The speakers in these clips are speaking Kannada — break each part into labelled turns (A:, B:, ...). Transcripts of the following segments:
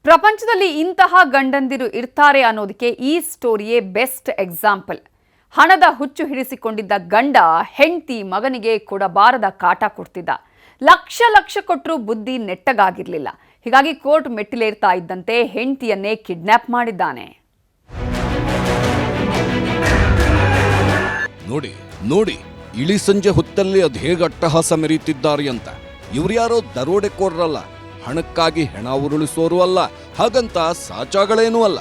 A: ಪ್ರಪಂಚದಲ್ಲಿ ಇಂತಹ ಗಂಡಂದಿರು ಇರ್ತಾರೆ ಅನ್ನೋದಕ್ಕೆ ಈ ಸ್ಟೋರಿಯೇ ಬೆಸ್ಟ್ ಎಕ್ಸಾಂಪಲ್. ಹಣದ ಹುಚ್ಚು ಹಿಡಿಸಿಕೊಂಡಿದ್ದ ಗಂಡ ಹೆಂಡತಿ ಮಗನಿಗೆ ಕೊಡಬಾರದ ಕಾಟ ಕೊಡ್ತಿದ್ದ. ಲಕ್ಷ ಕೊಟ್ಟರೂ ಬುದ್ಧಿ ನೆಟ್ಟಗಾಗಿರಲಿಲ್ಲ. ಹೀಗಾಗಿ ಕೋರ್ಟ್ ಮೆಟ್ಟಿಲೇರ್ತಾ ಇದ್ದಂತೆ ಹೆಂಡತಿಯನ್ನೇ ಕಿಡ್ನಾಪ್ ಮಾಡಿದ್ದಾನೆ.
B: ನೋಡಿ ಇಳಿ ಸಂಜೆ ಹೊತ್ತಲ್ಲಿ ಅದು ಹೇಗೆ ಅಟ್ಟಹಾಸ ಮೆರೀತಿದ್ದಾರೆ ಅಂತ. ಇವ್ರ್ಯಾರೋ ದರೋಡೆಕೋರರಲ್ಲ, ಹಣಕ್ಕಾಗಿ ಹೆಣ ಉರುಳಿಸೋರು ಅಲ್ಲ, ಹಾಗಂತ ಸಾಚಾಗಳೇನೂ ಅಲ್ಲ.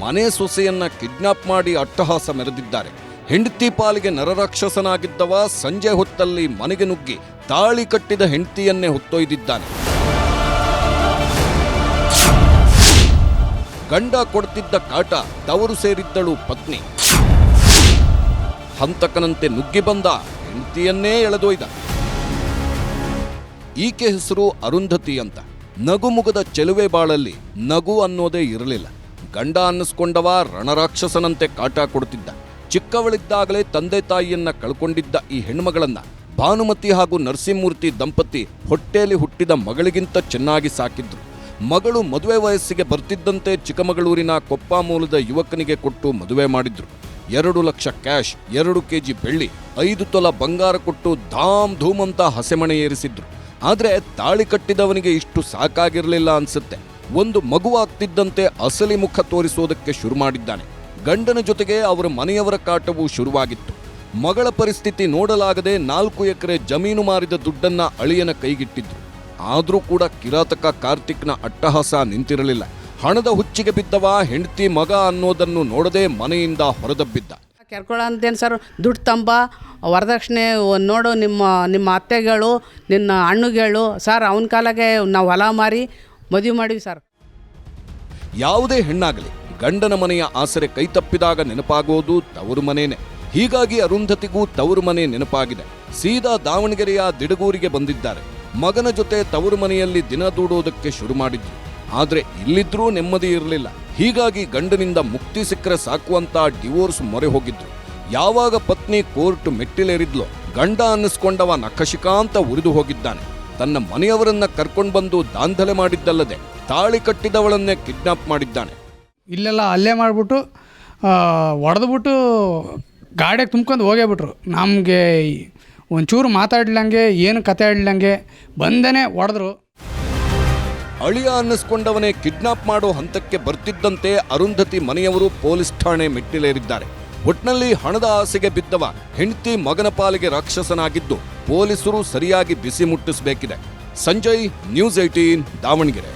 B: ಮನೆ ಸೊಸೆಯನ್ನ ಕಿಡ್ನಾಪ್ ಮಾಡಿ ಅಟ್ಟಹಾಸ ಮೆರೆದಿದ್ದಾರೆ. ಹೆಂಡತಿ ಪಾಲಿಗೆ ನರರಾಕ್ಷಸನಾಗಿದ್ದವ ಸಂಜೆ ಹೊತ್ತಲ್ಲಿ ಮನೆಗೆ ನುಗ್ಗಿ ತಾಳಿ ಕಟ್ಟಿದ ಹೆಂಡತಿಯನ್ನೇ ಹೊತ್ತೊಯ್ದಿದ್ದಾನೆ. ಗಂಡ ಕೊಡ್ತಿದ್ದ ಕಾಟ ತವರು ಸೇರಿದ್ದಳು ಪತ್ನಿ. ಹಂತಕನಂತೆ ನುಗ್ಗಿ ಬಂದ ಹೆಂಡತಿಯನ್ನೇ ಎಳೆದೊಯ್ದ. ಈಕೆ ಹೆಸರು ಅರುಂಧತಿ ಅಂತ. ನಗುಮುಗದ ಚೆಲುವೆ ಬಾಳಲ್ಲಿ ನಗು ಅನ್ನೋದೇ ಇರಲಿಲ್ಲ. ಗಂಡ ಅನ್ನಿಸ್ಕೊಂಡವ ರಣರಾಕ್ಷಸನಂತೆ ಕಾಟ ಕೊಡ್ತಿದ್ದ. ಚಿಕ್ಕವಳಿದ್ದಾಗಲೇ ತಂದೆ ತಾಯಿಯನ್ನ ಕಳ್ಕೊಂಡಿದ್ದ ಈ ಹೆಣ್ಮಗಳನ್ನ ಭಾನುಮತಿ ಹಾಗೂ ನರಸಿಂಹಮೂರ್ತಿ ದಂಪತಿ ಹೊಟ್ಟೆಯಲ್ಲಿ ಹುಟ್ಟಿದ ಮಗಳಿಗಿಂತ ಚೆನ್ನಾಗಿ ಸಾಕಿದ್ರು. ಮಗಳು ಮದುವೆ ವಯಸ್ಸಿಗೆ ಬರ್ತಿದ್ದಂತೆ ಚಿಕ್ಕಮಗಳೂರಿನ ಕೊಪ್ಪ ಮೂಲದ ಯುವಕನಿಗೆ ಕೊಟ್ಟು ಮದುವೆ ಮಾಡಿದ್ರು. 2 ಲಕ್ಷ ಕ್ಯಾಶ್, 2 ಕೆಜಿ ಬೆಳ್ಳಿ, 5 ತೊಲ ಬಂಗಾರ ಕೊಟ್ಟು ಧಾಮ್ ಧೂಮ್ ಅಂತ ಹಸೆಮಣೆ ಏರಿಸಿದ್ರು. ಆದ್ರೆ ತಾಳಿ ಕಟ್ಟಿದವನಿಗೆ ಇಷ್ಟು ಸಾಕಾಗಿರಲಿಲ್ಲ ಅನ್ಸುತ್ತೆ. ಒಂದು ಮಗುವಾಗ್ತಿದ್ದಂತೆ ಅಸಲಿ ಮುಖ ತೋರಿಸೋದಕ್ಕೆ ಶುರು ಮಾಡಿದ್ದಾನೆ. ಗಂಡನ ಜೊತೆಗೆ ಅವರ ಮನೆಯವರ ಕಾಟವೂ ಶುರುವಾಗಿತ್ತು. ಮಗಳ ಪರಿಸ್ಥಿತಿ ನೋಡಲಾಗದೆ 4 ಎಕರೆ ಜಮೀನು ಮಾರಿದ ದುಡ್ಡನ್ನ ಅಳಿಯನ ಕೈಗಿಟ್ಟಿದ್ರು. ಆದ್ರೂ ಕೂಡ ಕಿರಾತಕ ಕಾರ್ತಿಕ್ನ ಅಟ್ಟಹಾಸ ನಿಂತಿರಲಿಲ್ಲ. ಹಣದ ಹುಚ್ಚಿಗೆ ಬಿದ್ದವ ಹೆಂಡತಿ ಮಗ ಅನ್ನೋದನ್ನು ನೋಡದೆ ಮನೆಯಿಂದ ಹೊರದಬ್ಬಿದ್ದ.
C: ಕೆರ್ಕೊಳ್ಳ ಅಂತೇನು ಸರ್, ದುಡ್ಡು ತಂಬ, ವರದಕ್ಷಿಣೆ ನೋಡು, ನಿಮ್ಮ ಅತ್ತೆಗಳು, ನಿನ್ನ ಹಣ್ಣುಗಳು ಸರ್, ಅವನ ಕಾಲಾಗೆ ನಾವು ಹೊಲ ಮಾರಿ ಮದುವೆ ಮಾಡಿವಿ ಸರ್.
B: ಯಾವುದೇ ಹೆಣ್ಣಾಗಲಿ ಗಂಡನ ಮನೆಯ ಆಸರೆ ಕೈತಪ್ಪಿದಾಗ ನೆನಪಾಗೋದು ತವರು ಮನೇನೆ. ಹೀಗಾಗಿ ಅರುಂಧತಿಗೂ ತವರು ಮನೆ ನೆನಪಾಗಿದೆ. ಸೀದಾ ದಾವಣಗೆರೆಯ ದಿಡಗೂರಿಗೆ ಬಂದಿದ್ದಾರೆ. ಮಗನ ಜೊತೆ ತವರು ಮನೆಯಲ್ಲಿ ದಿನ ದೂಡೋದಕ್ಕೆ ಶುರು ಮಾಡಿದ್ರು. ಆದ್ರೆ ಇಲ್ಲಿದ್ರೂ ನೆಮ್ಮದಿ ಇರಲಿಲ್ಲ. ಹೀಗಾಗಿ ಗಂಡನಿಂದ ಮುಕ್ತಿ ಸಿಕ್ಕರೆ ಸಾಕು ಅಂತ ಡಿವೋರ್ಸ್ ಮೊರೆ ಹೋಗಿದ್ರು. ಯಾವಾಗ ಪತ್ನಿ ಕೋರ್ಟ್ ಮೆಟ್ಟಿಲೇರಿದ್ಲೋ ಗಂಡ ಅನ್ನಿಸ್ಕೊಂಡವ ನಖಶಿಕಾಂತ ಉರಿದು ಹೋಗಿದ್ದಾನೆ. ತನ್ನ ಮನೆಯವರನ್ನ ಕರ್ಕೊಂಡು ಬಂದು ದಾಂಧಲೆ ಮಾಡಿದ್ದಲ್ಲದೆ ತಾಳಿ ಕಟ್ಟಿದವಳನ್ನೇ ಕಿಡ್ನಾಪ್ ಮಾಡಿದ್ದಾನೆ.
D: ಇಲ್ಲೆಲ್ಲ ಅಲ್ಲೇ ಮಾಡಿಬಿಟ್ಟು ಹೊಡೆದ್ಬಿಟ್ಟು ಗಾಡಿಗೆ ತುಂಬ್ಕೊಂಡು ಹೋಗೇಬಿಟ್ರು. ನಮಗೆ ಒಂಚೂರು ಮಾತಾಡ್ಲಂಗೆ, ಏನು ಕತೆ ಆಡ್ಲಂಗೆ ಬಂದೇನೆ ಹೊಡೆದ್ರು.
B: ಅಳಿಯ ಅನ್ನಿಸ್ಕೊಂಡವನೇ ಕಿಡ್ನಾಪ್ ಮಾಡೋ ಹಂತಕ್ಕೆ ಬರ್ತಿದ್ದಂತೆ ಅರುಂಧತಿ ಮನೆಯವರು ಪೊಲೀಸ್ ಠಾಣೆ ಮೆಟ್ಟಿಲೇರಿದ್ದಾರೆ. ಒಟ್ನಲ್ಲಿ ಹಣದ ಆಸೆಗೆ ಬಿದ್ದವ ಹೆಂಡತಿ ಮಗನ ಪಾಲಿಗೆ ರಾಕ್ಷಸನಾಗಿದ್ದು ಪೊಲೀಸರು ಸರಿಯಾಗಿ ಬಿಸಿ ಮುಟ್ಟಿಸಬೇಕಿದೆ. ಸಂಜಯ್, ನ್ಯೂಸ್ 18, ದಾವಣಗೆರೆ.